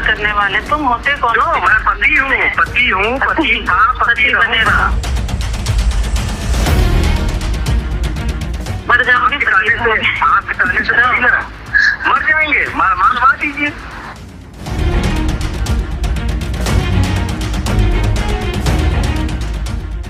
करने वाले तुम होते कौन? मैं पति हूँ, पति बने रहा। मर जाओगे हाथ कटाने से मर जाएंगे, मारवा दीजिए।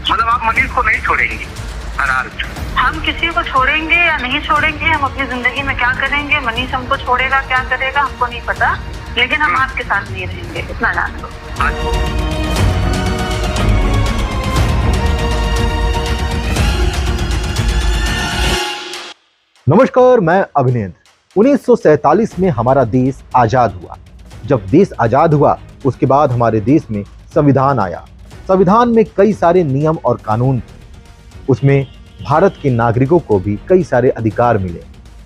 मतलब आप मनीष को नहीं छोड़ेंगे? हम किसी को छोड़ेंगे या नहीं छोड़ेंगे, हम अपनी जिंदगी में क्या करेंगे, मनीष हमको छोड़ेगा क्या करेगा हमको नहीं पता, लेकिन हम आपके साथ नहीं रहेंगे, इतना जान लो। नमस्कार, मैं अभिनेंद्र। 1947 में हमारा देश आजाद हुआ। जब देश आजाद हुआ उसके बाद हमारे देश में संविधान आया। संविधान में कई सारे नियम और कानून थे। उसमें भारत के नागरिकों को भी कई सारे अधिकार मिले।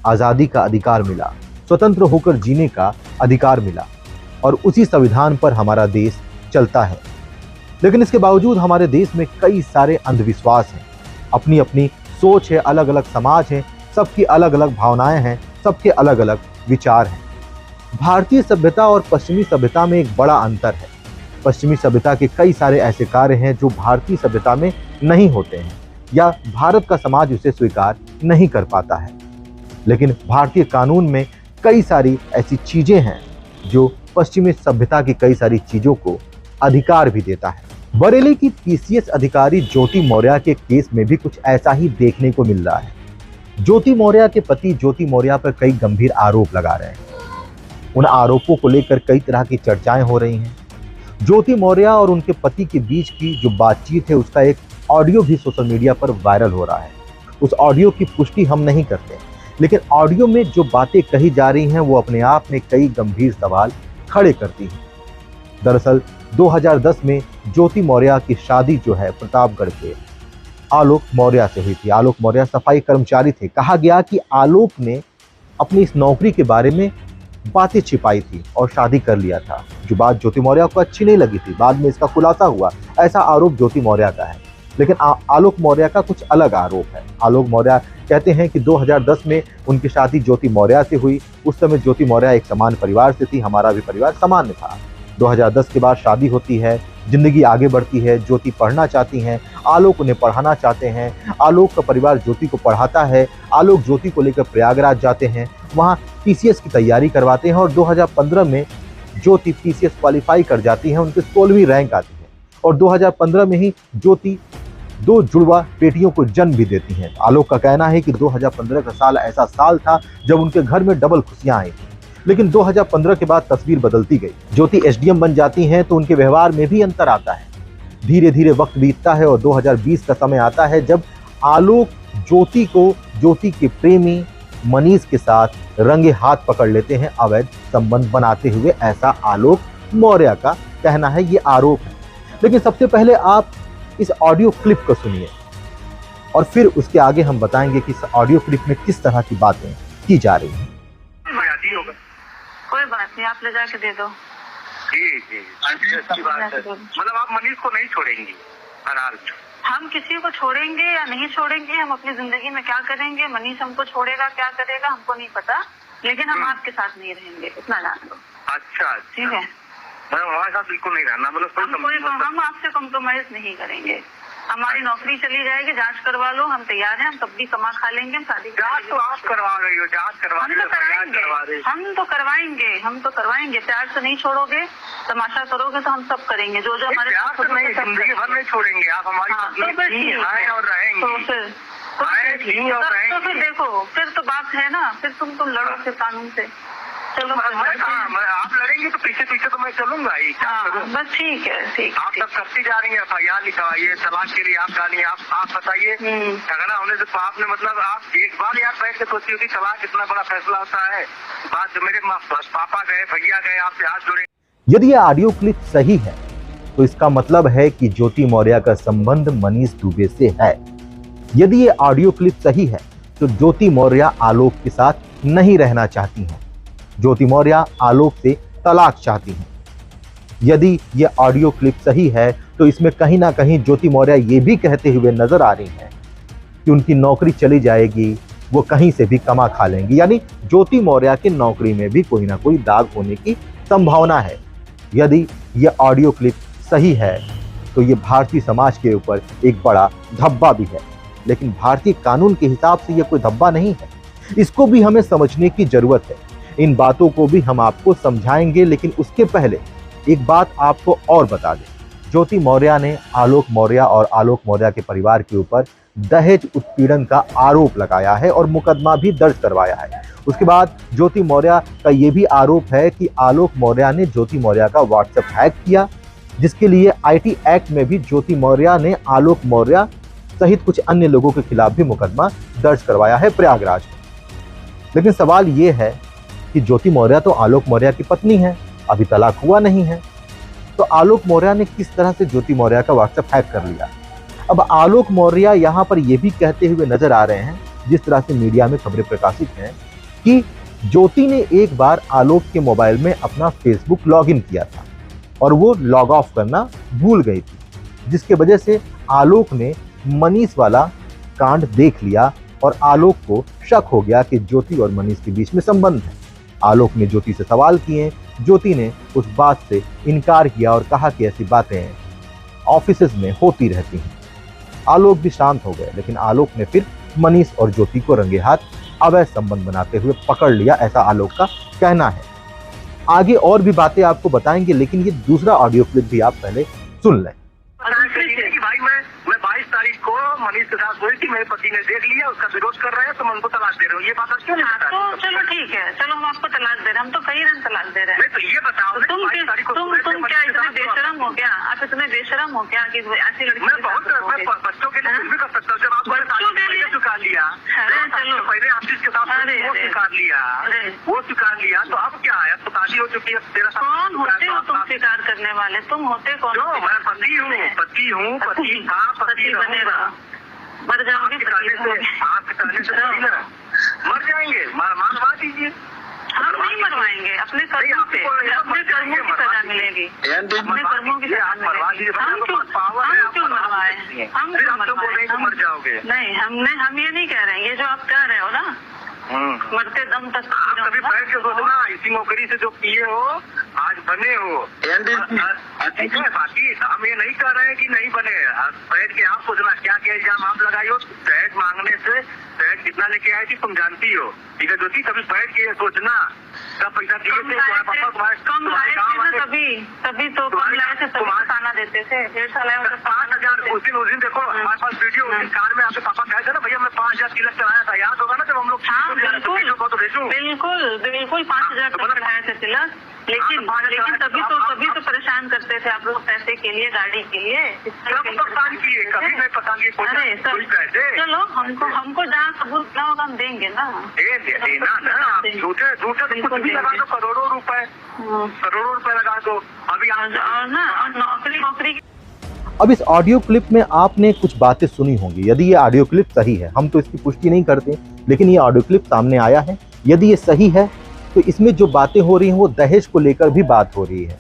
आज़ादी का अधिकार मिला, स्वतंत्र होकर जीने का अधिकार मिला, और उसी संविधान पर हमारा देश चलता है। लेकिन इसके बावजूद हमारे देश में कई सारे अंधविश्वास हैं, अपनी अपनी सोच है, अलग अलग समाज है, सबकी अलग अलग भावनाएं हैं, सबके अलग अलग विचार हैं। भारतीय सभ्यता और पश्चिमी सभ्यता में एक बड़ा अंतर है। पश्चिमी सभ्यता के कई सारे ऐसे कार्य हैं जो भारतीय सभ्यता में नहीं होते हैं, या भारत का समाज उसे स्वीकार नहीं कर पाता है। लेकिन भारतीय कानून में कई सारी ऐसी चीजें हैं जो पश्चिमी सभ्यता की कई सारी चीजों को अधिकार भी देता है। बरेली की पीसीएस अधिकारी ज्योति मौर्य के केस में भी कुछ ऐसा ही देखने को मिल रहा है। ज्योति मौर्य के पति ज्योति मौर्य पर कई गंभीर आरोप लगा रहे हैं। उन आरोपों को लेकर कई तरह की चर्चाएं हो रही हैं। ज्योति मौर्य और उनके पति के बीच की जो बातचीत है उसका एक ऑडियो भी सोशल मीडिया पर वायरल हो रहा है। उस ऑडियो की पुष्टि हम नहीं करते, लेकिन ऑडियो में जो बातें कही जा रही हैं वो अपने आप में कई गंभीर सवाल खड़े करती हैं। दरअसल 2010 में ज्योति मौर्य की शादी जो है प्रतापगढ़ के आलोक मौर्य से हुई थी। आलोक मौर्य सफाई कर्मचारी थे। कहा गया कि आलोक ने अपनी इस नौकरी के बारे में बातें छिपाई थी और शादी कर लिया था, जो बात ज्योति मौर्य को अच्छी नहीं लगी थी। बाद में इसका खुलासा हुआ। ऐसा आरोप ज्योति मौर्य का है। लेकिन आलोक मौर्य का कुछ अलग आरोप है। आलोक मौर्य कहते हैं कि 2010 में उनकी शादी ज्योति मौर्य से हुई। उस समय ज्योति मौर्य एक समान परिवार से थी, हमारा भी परिवार सामान्य था। 2010 के बाद शादी होती है, जिंदगी आगे बढ़ती है। ज्योति पढ़ना चाहती हैं, आलोक उन्हें पढ़ाना चाहते हैं। आलोक का परिवार ज्योति को पढ़ाता है। आलोक ज्योति को लेकर प्रयागराज जाते हैं, वहाँ पीसीएस की तैयारी करवाते हैं और 2015 में ज्योति पीसीएस क्वालिफाई कर जाती हैं। उनकी 16वीं रैंक आती है और 2015 में ही ज्योति 2 जुड़वा बेटियों को जन्म भी देती हैं। आलोक का कहना है कि 2015 का साल ऐसा साल था जब उनके घर में डबल खुशियां आई थी। लेकिन 2015 के बाद तस्वीर बदलती गई। ज्योति एसडीएम बन जाती हैं तो उनके व्यवहार में भी अंतर आता है। धीरे धीरे वक्त बीतता है और 2020 का समय आता है जब आलोक ज्योति को ज्योति के प्रेमी मनीष के साथ रंगे हाथ पकड़ लेते हैं, अवैध संबंध बनाते हुए। ऐसा आलोक मौर्य का कहना है, ये आरोप है। लेकिन सबसे पहले आप इस ऑडियो क्लिप को सुनिए और फिर उसके आगे हम बताएंगे कि इस ऑडियो क्लिप में किस तरह की बातें की जा रही हैं। कोई बात नहीं, आप ले जाके दे दो। जी अच्छी बात है। मतलब आप मनीष को नहीं छोड़ेंगी? हम किसी को छोड़ेंगे या नहीं छोड़ेंगे, हम अपनी जिंदगी में क्या करेंगे, मनीष हमको छोड़ेगा क्या करेगा हमको नहीं पता, लेकिन हम आपके साथ नहीं रहेंगे, इतना जान लो। अच्छा, ठीक है। हमारे साथ बिल्कुल नहीं रहना। मतलब हम आपसे कॉम्प्रोमाइज नहीं करेंगे। हमारी नौकरी चली जाएगी, जांच करवा लो, हम तैयार हैं, हम तब भी कमा खा लेंगे। हम शादी जांच तो आप करवा रही हो, जांच करवा रही हो, हम तो करवाएंगे। प्यार से नहीं छोड़ोगे, तमाशा करोगे तो हम सब करेंगे। जो हमारे जिंदगी भर नहीं छोड़ेंगे आप हमारी। और रहेंगे तो फिर देखो, फिर तो बात है ना, फिर तुम लड़ो फिर कानून से। चलो आप लड़ेंगे तो पीछे तो मैं चलूंगा ही। बस ठीक है, ठीक। आप सब करती जा रही है, FIR लिखवाइए, तलाक के लिए आप डालिए। आप बताइए, झगड़ा होने से आपने मतलब आप एक बार यार बैठ के सोची होगी तलाक कितना बड़ा फैसला होता है। बात जो मेरे पापा गए, भैया गए, आपसे हाथ जोड़े। यदि ये ऑडियो क्लिप सही है तो इसका मतलब है कि ज्योति मौर्य का संबंध मनीष दुबे से है। यदि ये ऑडियो क्लिप सही है तो ज्योति मौर्य आलोक के साथ नहीं रहना चाहती हैं। ज्योति मौर्य आलोक से तलाक चाहती हैं। यदि ये ऑडियो क्लिप सही है तो इसमें कहीं ना कहीं ज्योति मौर्य ये भी कहते हुए नजर आ रही हैं कि उनकी नौकरी चली जाएगी, वो कहीं से भी कमा खा लेंगी। यानी ज्योति मौर्य की नौकरी में भी कोई ना कोई दाग होने की संभावना है। यदि यह ऑडियो क्लिप सही है तो ये भारतीय समाज के ऊपर एक बड़ा धब्बा भी है, लेकिन भारतीय कानून के हिसाब से यह कोई धब्बा नहीं है। इसको भी हमें समझने की जरूरत है। इन बातों को भी हम आपको समझाएंगे, लेकिन उसके पहले एक बात आपको और बता दें। ज्योति मौर्य ने आलोक मौर्य और आलोक मौर्य के परिवार के ऊपर दहेज उत्पीड़न का आरोप लगाया है और मुकदमा भी दर्ज करवाया है। उसके बाद ज्योति मौर्य का यह भी आरोप है कि आलोक मौर्य ने ज्योति मौर्य का व्हाट्सएप हैक किया, जिसके लिए आईटी एक्ट में भी ज्योति मौर्य ने आलोक मौर्य सहित कुछ अन्य लोगों के खिलाफ भी मुकदमा दर्ज करवाया है प्रयागराज में। लेकिन सवाल ये है कि ज्योति मौर्य तो आलोक मौर्य की पत्नी है, अभी तलाक हुआ नहीं है, तो आलोक मौर्य ने किस तरह से ज्योति मौर्य का व्हाट्सएप हैक कर लिया। अब आलोक मौर्य यहाँ पर यह भी कहते हुए नजर आ रहे हैं, जिस तरह से मीडिया में खबरें प्रकाशित हैं, कि ज्योति ने एक बार आलोक के मोबाइल में अपना फेसबुक लॉगिन किया था और वो लॉग ऑफ करना भूल गई थी, जिसके वजह से आलोक ने मनीष वाला कांड देख लिया और आलोक को शक हो गया कि ज्योति और मनीष के बीच में संबंध है। आलोक ने ज्योति से सवाल किए, ज्योति ने उस बात से इनकार किया और कहा कि ऐसी बातें ऑफिसेज में होती रहती हैं। आलोक भी शांत हो गए, लेकिन आलोक ने फिर मनीष और ज्योति को रंगे हाथ अवैध संबंध बनाते हुए पकड़ लिया, ऐसा आलोक का कहना है। आगे और भी बातें आपको बताएंगे, लेकिन ये दूसरा ऑडियो क्लिप भी आप पहले सुन लें। भाई मैं 22 तारीख को मनीष के साथ बोली थी, मेरे पति ने देख लिया, उसका विरोध कर रहे हैं, तो मैं उनको तलाक दे रहा हूँ। ये बात क्यों नहीं बता रहे? तो चलो ठीक है, चलो हम आपको तलाक दे रहे हैं, हम तो कई रन तलाक दे रहे हैं। तो ये बताओ, तुम क्या इतने बेशरम हो क्या? आप इतने बेशरम हो क्या कि ऐसी लड़की? मैं बहुत बच्चों के लिए कुछ भी कर सकता हूँ। जब आप स्वीकार लिया, चलो पहले आप जिसके साथ वो स्वीकार लिया, तो अब क्या है? तो शादी हो चुकी है। तेरा कौन होते हो तुम स्वीकार करने वाले? तुम होते कौन? मैं पति हूँ, पति बनेगा, मर जाओगे मर जाएंगे, मारवा दीजिए। हम नहीं मरवाएंगे, अपने कर्मों से, अपने कर्मों की सजा मिलेगी, अपने कर्मों की सजा मिलेगी। हम क्यों मरवाए? हम मर जाओगे? नहीं, हम ये नहीं कह रहे हैं, ये जो आप कह रहे हो ना, मरते दम तक कभी बैठ के सोचना, इसी नौकरी से जो पिए हो आज बने हो। ठीक है, बाकी हम ये नहीं कह रहे हैं कि नहीं बने। बैठ के आप सोचना क्या क्या इल्जाम आप लगाई हो। शहद मांगने से शहद कितना लेके आए थी तुम जानती हो, ठीक है ज्योति? कभी बैठ के सोचना, कब पैसा दिए थे कम लाए थे, तभी तो कम लाए थे, तभी खाना देते थे। 1.5 साल 5,000 उस दिन देखो हमारे पास वीडियो, उस दिन कार में आपके पापा कहे थे ना, भैया मैं 5,000 तिलक चढ़ाया था, याद होगा ना जब हम लोग? बिल्कुल 5,000 चढ़ाए थे तिलक, लेकिन तभी तो परेशान करते थे आप लोग पैसे के लिए, गाड़ी के लिए। परेशान किए, कभी नहीं परेशान किए। अरे चलो, हमको जहाँ सबूत ना होगा हम देंगे ना, देना ना। झूठे कुछ भी लगा दो, करोड़ों रुपए लगा दो अभी। और नौकरी। अब इस ऑडियो क्लिप में आपने कुछ बातें सुनी होंगी। यदि ये ऑडियो क्लिप सही है, हम तो इसकी पुष्टि नहीं करते, लेकिन ये ऑडियो क्लिप सामने आया है। यदि ये सही है तो इसमें जो बातें हो रही हैं वो दहेज को लेकर भी बात हो रही है।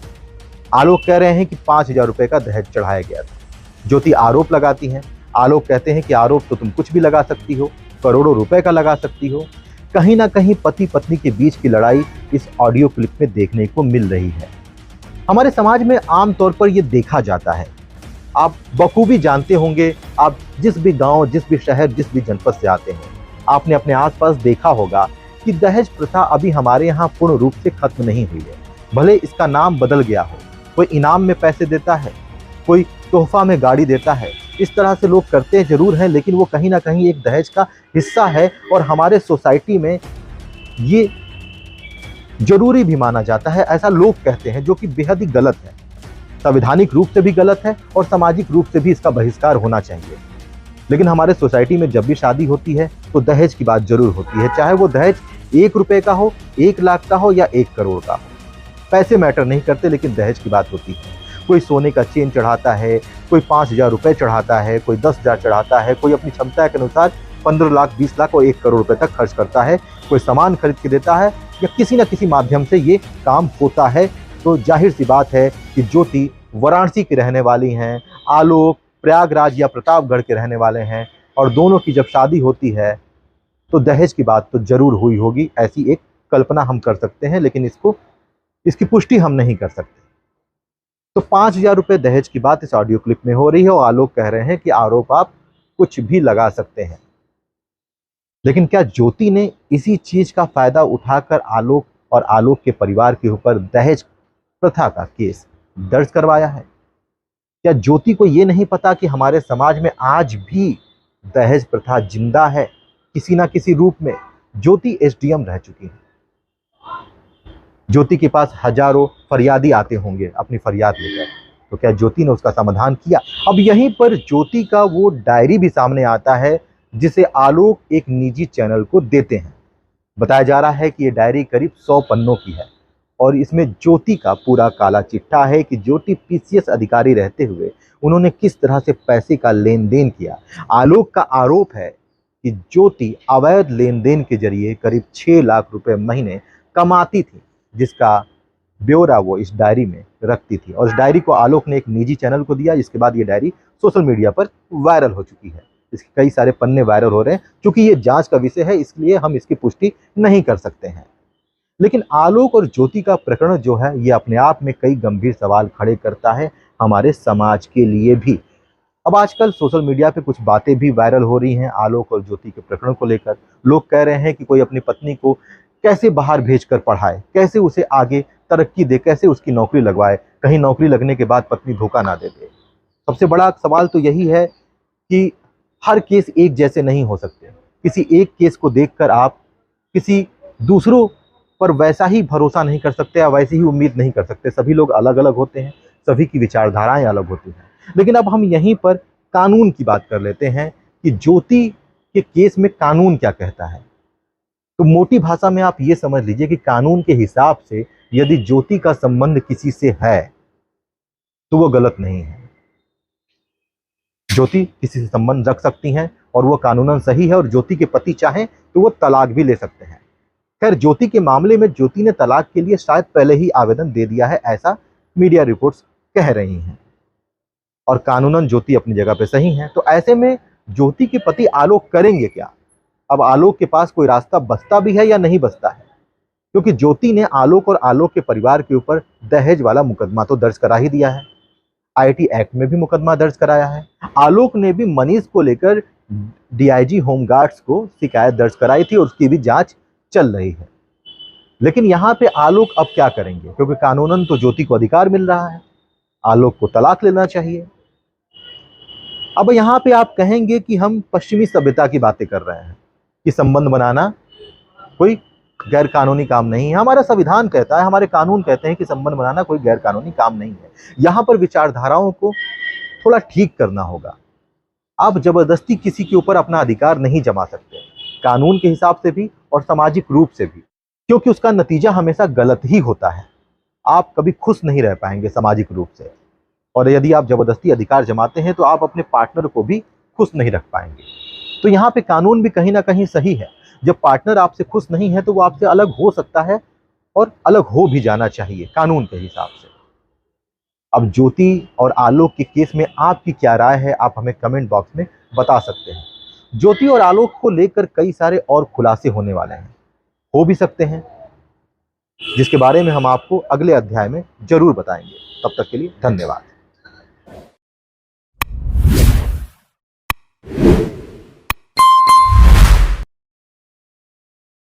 आलोक कह रहे हैं कि 5,000 रुपए का दहेज चढ़ाया गया था। ज्योति आरोप लगाती हैं, आलोक कहते हैं कि आरोप तो तुम कुछ भी लगा सकती हो, करोड़ों रुपए का लगा सकती हो। कहीं ना कहीं पति पत्नी के बीच की लड़ाई इस ऑडियो क्लिप में देखने को मिल रही है। हमारे समाज में आमतौर पर यह देखा जाता है। आप बखूबी जानते होंगे, आप जिस भी गांव, जिस भी शहर, जिस भी जनपद से आते हैं, आपने अपने आसपास देखा होगा कि दहेज प्रथा अभी हमारे यहाँ पूर्ण रूप से खत्म नहीं हुई है। भले इसका नाम बदल गया हो, कोई इनाम में पैसे देता है, कोई तोहफा में गाड़ी देता है, इस तरह से लोग करते जरूर हैं, लेकिन वो कहीं ना कहीं एक दहेज का हिस्सा है और हमारे सोसाइटी में ये जरूरी भी माना जाता है, ऐसा लोग कहते हैं, जो कि बेहद ही गलत है। संवैधानिक रूप से भी गलत है और सामाजिक रूप से भी इसका बहिष्कार होना चाहिए। लेकिन हमारे सोसाइटी में जब भी शादी होती है तो दहेज की बात जरूर होती है, चाहे वो दहेज 1 रुपए का हो, 1 लाख का हो या 1 करोड़ का हो। पैसे मैटर नहीं करते, लेकिन दहेज की बात होती है। कोई सोने का चेन चढ़ाता है, कोई 5,000 रुपए चढ़ाता है, कोई 10,000 चढ़ाता है, कोई अपनी क्षमता के अनुसार 15 लाख, 20 लाख और 1 करोड़ रुपए तक खर्च करता है। कोई सामान खरीद के देता है या किसी न किसी माध्यम से ये काम होता है। तो जाहिर सी बात है कि ज्योति वाराणसी की रहने वाली हैं, आलोक प्रयागराज या प्रतापगढ़ के रहने वाले हैं, और दोनों की जब शादी होती है तो दहेज की बात तो जरूर हुई होगी, ऐसी एक कल्पना हम कर सकते हैं, लेकिन इसकी पुष्टि हम नहीं कर सकते। तो 5,000 रुपए दहेज की बात इस ऑडियो क्लिप में हो रही है और आलोक कह रहे हैं कि आरोप आप कुछ भी लगा सकते हैं। लेकिन क्या ज्योति ने इसी चीज का फायदा उठाकर आलोक और आलोक के परिवार के ऊपर दहेज प्रथा का केस दर्ज करवाया है? क्या ज्योति को यह नहीं पता कि हमारे समाज में आज भी दहेज प्रथा जिंदा है किसी ना किसी रूप में? ज्योति एसडीएम रह चुकी है। ज्योति के पास हजारों फरियादी आते होंगे अपनी फरियाद लेकर, तो क्या ज्योति ने उसका समाधान किया? अब यहीं पर ज्योति का वो डायरी भी सामने आता है जिसे आलोक एक निजी चैनल को देते हैं। बताया जा रहा है कि ये डायरी करीब 100 पन्नों की है और इसमें ज्योति का पूरा काला चिट्ठा है कि ज्योति पीसीएस अधिकारी रहते हुए उन्होंने किस तरह से पैसे का लेन देन किया। आलोक का आरोप है कि ज्योति अवैध लेन देन के जरिए करीब 6 लाख रुपए महीने कमाती थी, जिसका ब्यौरा वो इस डायरी में रखती थी और इस डायरी को आलोक ने एक निजी चैनल को दिया, जिसके बाद ये डायरी सोशल मीडिया पर वायरल हो चुकी है। इसके कई सारे पन्ने वायरल हो रहे हैं। क्योंकि ये जांच का विषय है इसलिए हम इसकी पुष्टि नहीं कर सकते हैं। लेकिन आलोक और ज्योति का प्रकरण जो है ये अपने आप में कई गंभीर सवाल खड़े करता है हमारे समाज के लिए भी। अब आजकल सोशल मीडिया पे कुछ बातें भी वायरल हो रही हैं आलोक और ज्योति के प्रकरण को लेकर। लोग कह रहे हैं कि कोई अपनी पत्नी को कैसे बाहर भेजकर पढ़ाए, कैसे उसे आगे तरक्की दे, कैसे उसकी नौकरी लगवाए, कहीं नौकरी लगने के बाद पत्नी धोखा ना दे दे। सबसे बड़ा सवाल तो यही है कि हर केस एक जैसे नहीं हो सकते। किसी एक केस को देखकर आप किसी दूसरों पर वैसा ही भरोसा नहीं कर सकते या वैसी ही उम्मीद नहीं कर सकते। सभी लोग अलग अलग होते हैं, सभी की विचारधाराएं अलग होती हैं। लेकिन अब हम यहीं पर कानून की बात कर लेते हैं कि ज्योति के केस में कानून क्या कहता है। तो मोटी भाषा में आप ये समझ लीजिए कि कानून के हिसाब से यदि ज्योति का संबंध किसी से है तो वो गलत नहीं है। ज्योति किसी से संबंध रख सकती हैं और वो कानूनन सही है और ज्योति के पति चाहें तो वो तलाक भी ले सकते हैं। खैर ज्योति के मामले में ज्योति ने तलाक के लिए शायद पहले ही आवेदन दे दिया है, ऐसा मीडिया रिपोर्ट्स कह रही हैं और कानूनन ज्योति अपनी जगह पे सही है। तो ऐसे में ज्योति के पति आलोक करेंगे क्या? अब आलोक के पास कोई रास्ता बचता भी है या नहीं बचता है? क्योंकि ज्योति ने आलोक और आलोक के परिवार के ऊपर दहेज वाला मुकदमा तो दर्ज करा ही दिया है, आईटी एक्ट में भी मुकदमा दर्ज कराया है। आलोक ने भी मनीष को लेकर डीआईजी होमगार्ड्स को शिकायत दर्ज कराई थी और उसकी भी जांच चल रही है। लेकिन यहाँ पे आलोक अब क्या करेंगे? क्योंकि कानूनन तो ज्योति को अधिकार मिल रहा है, आलोक को तलाक लेना चाहिए। अब यहाँ पे आप कहेंगे कि हम पश्चिमी सभ्यता की बातें कर रहे हैं कि संबंध बनाना कोई गैर कानूनी काम नहीं है। हमारा संविधान कहता है, हमारे कानून कहते हैं कि संबंध बनाना कोई गैर कानूनी काम नहीं है। यहाँ पर विचारधाराओं को थोड़ा ठीक करना होगा। आप जबरदस्ती किसी के ऊपर अपना अधिकार नहीं जमा सकते, कानून के हिसाब से भी और सामाजिक रूप से भी, क्योंकि उसका नतीजा हमेशा गलत ही होता है। आप कभी खुश नहीं रह पाएंगे सामाजिक रूप से, और यदि आप जबरदस्ती अधिकार जमाते हैं तो आप अपने पार्टनर को भी खुश नहीं रख पाएंगे। तो यहाँ पे कानून भी कहीं ना कहीं सही है। जब पार्टनर आपसे खुश नहीं है तो वो आपसे अलग हो सकता है और अलग हो भी जाना चाहिए कानून के हिसाब से। अब ज्योति और आलोक के केस में आपकी क्या राय है, आप हमें कमेंट बॉक्स में बता सकते हैं। ज्योति और आलोक को लेकर कई सारे और खुलासे होने वाले हैं, हो भी सकते हैं, जिसके बारे में हम आपको अगले अध्याय में जरूर बताएंगे। तब तक के लिए धन्यवाद।